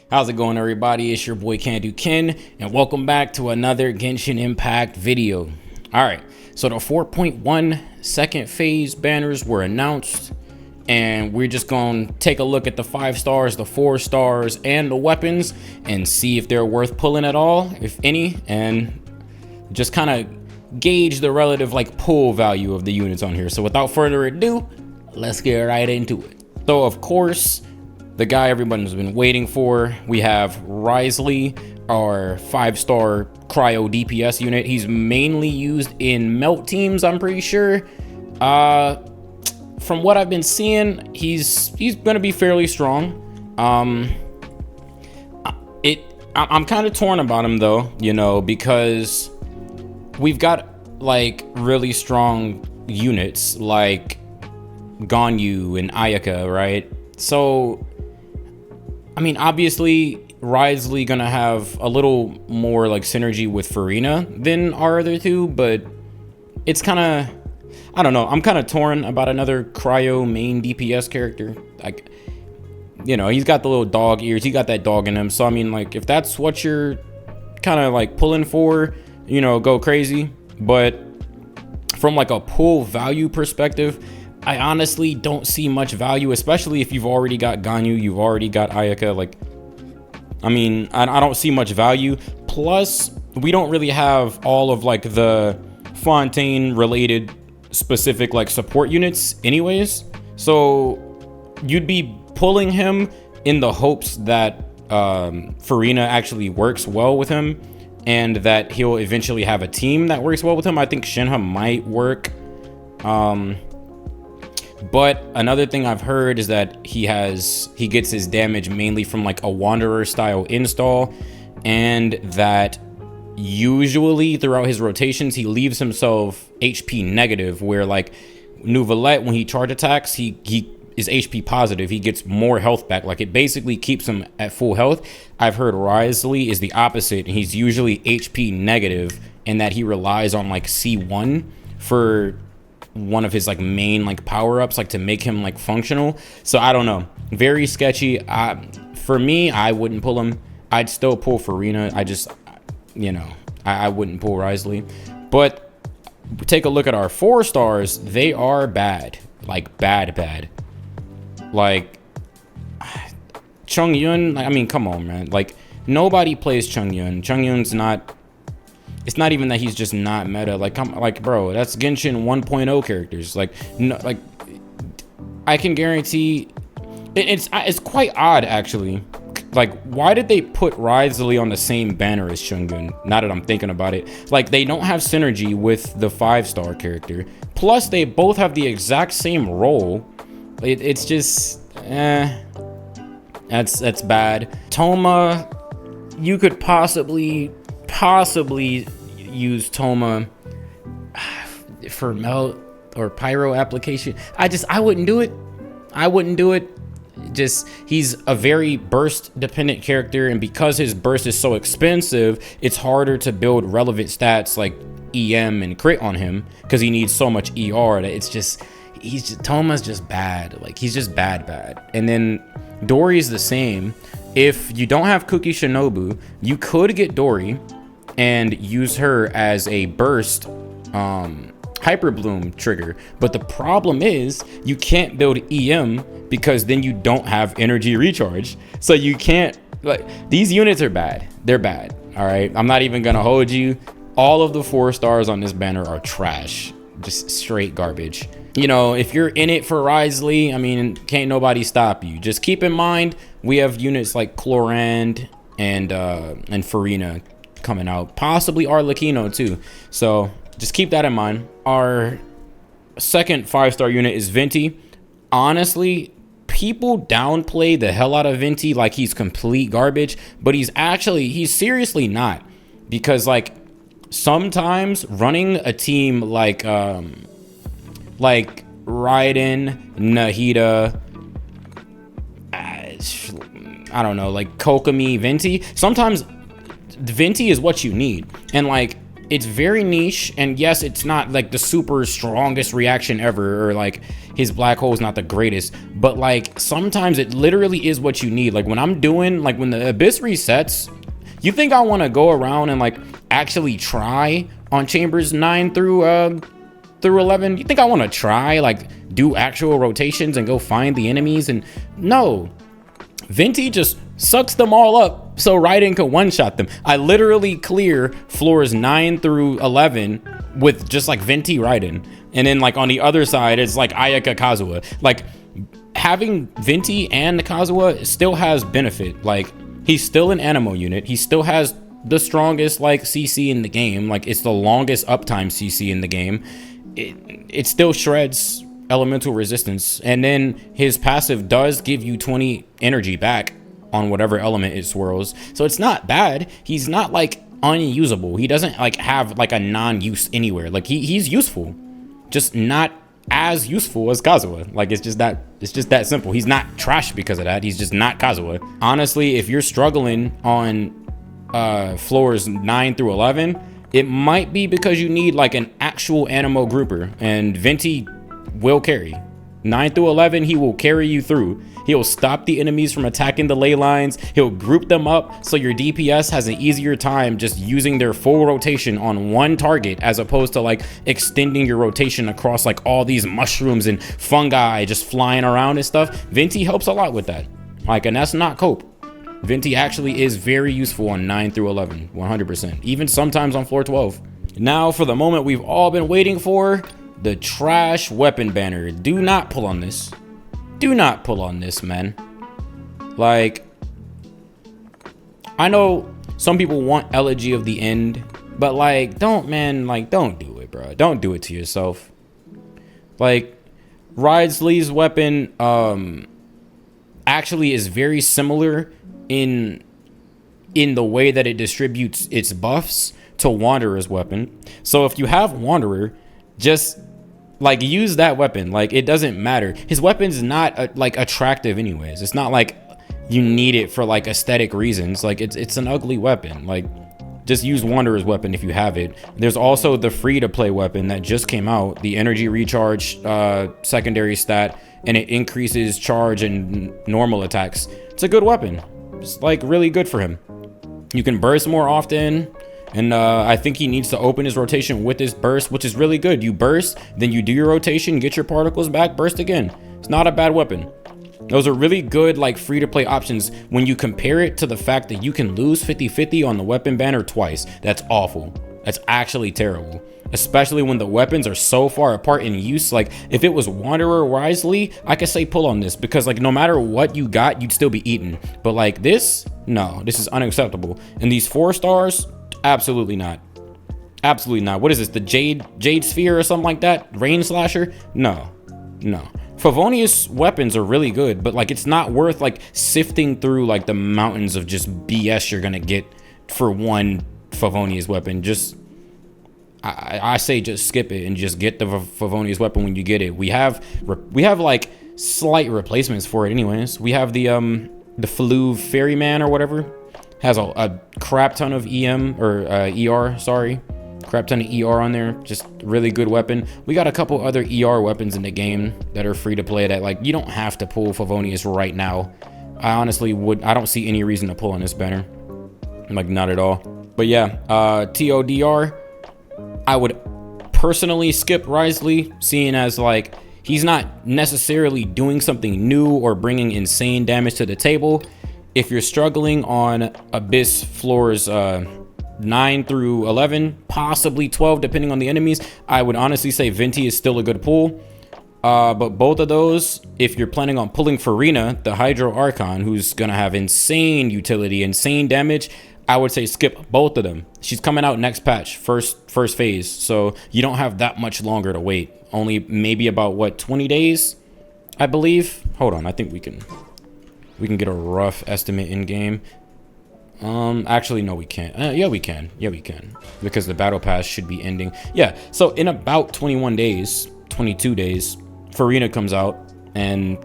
How's it going, everybody? It's your boy Can Ken, and welcome back to another Genshin Impact video. Alright, so the 4.1 second phase banners were announced, and we're just gonna take a look at the 5 stars, the 4 stars, and the weapons, and see if they're worth pulling at all, if any, and just kind of gauge the relative pull value of the units on here. So without further ado, let's get right into it. So of course, the guy everyone's been waiting for, we have Wriothesley, our 5-star cryo DPS unit. He's mainly used in melt teams, I'm pretty sure. From what I've been seeing, he's gonna be fairly strong. I'm kind of torn about him though, you know, because we've got really strong units like Ganyu and Ayaka, right? So I mean, obviously, Wriothesley gonna have a little more synergy with Furina than our other two, but it's kind of, I don't know. I'm kind of torn about another cryo main DPS character. You know, he's got the little dog ears. He got that dog in him. So I mean, if that's what you're kind of pulling for, you know, go crazy. But from a pull value perspective, I honestly don't see much value, especially if you've already got Ganyu, you've already got Ayaka. I mean, I don't see much value. Plus, we don't really have all of the Fontaine related specific support units anyways. So you'd be pulling him in the hopes that Furina actually works well with him and that he'll eventually have a team that works well with him. I think Shinra might work. But another thing I've heard is that he gets his damage mainly from a Wanderer style install, and that usually throughout his rotations he leaves himself HP negative, where Neuvillette, when he charge attacks, he is HP positive. He gets more health back. It basically keeps him at full health. I've heard Wriothesley is the opposite, and he's usually HP negative, and that he relies on C1 for one of his main power-ups to make him functional. So I don't know, very sketchy. For me, I wouldn't pull him. I'd still pull Furina. I just, you know, I wouldn't pull Wriothesley. But take a look at our 4 stars. They are bad, bad. Chongyun, I mean, come on, man. Nobody plays Chongyun. Chongyun's not, it's not even that he's just not meta. Bro, that's Genshin 1.0 characters. No, I can guarantee it's quite odd actually. Why did they put Wriothesley on the same banner as Chongyun? Now that I'm thinking about it, they don't have synergy with the 5-star character. Plus, they both have the exact same role. It's just, that's bad. Thoma, you could possibly use Thoma for melt or pyro application. I wouldn't do it. Just, he's a very burst dependent character, and because his burst is so expensive, it's harder to build relevant stats like EM and crit on him because he needs so much ER that Thoma's just bad. He's just bad. And then Dori's the same. If you don't have Kuki Shinobu, you could get Dori and use her as a burst hyper bloom trigger, but the problem is you can't build EM because then you don't have energy recharge. So you can't, these units are bad. They're bad. All right, I'm not even gonna hold you. All of the 4 stars on this banner are trash, just straight garbage. You know, if you're in it for Wriothesley, I mean, can't nobody stop you. Just keep in mind we have units like Clorand and Furina coming out, possibly Arlecchino too. So just keep that in mind. Our second 5-star unit is Venti. Honestly, people downplay the hell out of Venti like he's complete garbage, but he's seriously not, because sometimes running a team like Raiden, Nahida, I don't know, Kokomi, Venti, sometimes Venti is what you need. And it's very niche, and yes, it's not like the super strongest reaction ever, or like his black hole is not the greatest, but like sometimes it literally is what you need. Like when I'm doing, like when the abyss resets, you think I want to go around and like actually try on chambers 9 through 11? You think I want to try like do actual rotations and go find the enemies? And no, Venti just sucks them all up so Raiden can one-shot them. I literally clear floors 9 through 11 with just like Venti Raiden, and then like on the other side it's like Ayaka Kazuha. Like having Venti and Kazuha still has benefit. Like he's still an Anemo unit, he still has the strongest like CC in the game, like it's the longest uptime CC in the game. It still shreds elemental resistance, and then his passive does give you 20 energy back on whatever element it swirls, so it's not bad. He's not like unusable, he doesn't like have like a non-use anywhere. Like he's useful, just not as useful as Kazuha. Like it's just that simple. He's not trash because of that, he's just not Kazuha. Honestly, if you're struggling on floors 9 through 11, it might be because you need like an actual Anemo grouper, and Venti will carry 9 through 11. He will carry you through. He'll stop the enemies from attacking the ley lines. He'll group them up so your DPS has an easier time just using their full rotation on one target, as opposed to like extending your rotation across like all these mushrooms and fungi just flying around and stuff. Venti helps a lot with that. Like, and that's not cope. Venti actually is very useful on 9 through 11, 100%, even sometimes on floor 12. Now for the moment we've all been waiting for, the trash weapon banner. Do not pull on this. Do not pull on this, man. Like, I know some people want Elegy of the End, but like, don't do it, bro. Don't do it to yourself. Like, Wriothesley's weapon actually is very similar in the way that it distributes its buffs to Wanderer's weapon. So if you have Wanderer, just like use that weapon. Like it doesn't matter. His weapon's not like attractive anyways. It's not like you need it for like aesthetic reasons. Like it's an ugly weapon. Like just use Wanderer's weapon if you have it. There's also the free to play weapon that just came out, the energy recharge secondary stat, and it increases charge and normal attacks. It's a good weapon. It's like really good for him. You can burst more often, and I think he needs to open his rotation with this burst, which is really good. You burst, then you do your rotation, get your particles back, burst again. It's not a bad weapon. Those are really good like free to play options when you compare it to the fact that you can lose 50-50 on the weapon banner twice. That's awful. That's actually terrible, especially when the weapons are so far apart in use. Like if it was Wanderer or Wriothesley, I could say pull on this, because like no matter what you got, you'd still be eaten. But like this, no, this is unacceptable. And these 4 stars, absolutely not. Absolutely not. What is this, the Jade Sphere or something like that? Rain Slasher? No. Favonius weapons are really good, but like it's not worth like sifting through like the mountains of just BS you're gonna get for one Favonius weapon. Just I say just skip it and just get the Favonius weapon when you get it. We have like slight replacements for it anyways. We have the Faluve Ferryman or whatever, has a crap ton of EM or ER, sorry. Crap ton of ER on there. Just really good weapon. We got a couple other ER weapons in the game that are free to play that like you don't have to pull Favonius right now. I honestly I don't see any reason to pull on this banner. Like not at all. But yeah, TODR, I would personally skip Wriothesley, seeing as like he's not necessarily doing something new or bringing insane damage to the table. If you're struggling on Abyss floors 9 through 11, possibly 12 depending on the enemies, I would honestly say Venti is still a good pull. But both of those, if you're planning on pulling Furina, the Hydro Archon, who's gonna have insane utility, insane damage, I would say skip both of them. She's coming out next patch, first phase, so you don't have that much longer to wait. Only maybe about what, 20 days, I believe. Hold on, I think we can get a rough estimate in game. Actually no, we can't. Yeah we can, because the battle pass should be ending. Yeah, so in about 21 days, 22 days, Furina comes out. And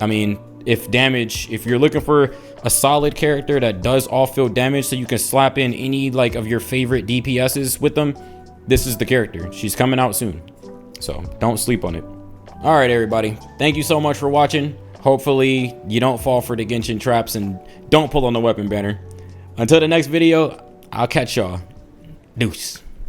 I mean, if you're looking for a solid character that does off-field damage so you can slap in any like of your favorite DPSs with them, this is the character. She's coming out soon, so don't sleep on it. All right, everybody, thank you so much for watching. Hopefully you don't fall for the Genshin traps and don't pull on the weapon banner. Until the next video, I'll catch y'all. Deuce.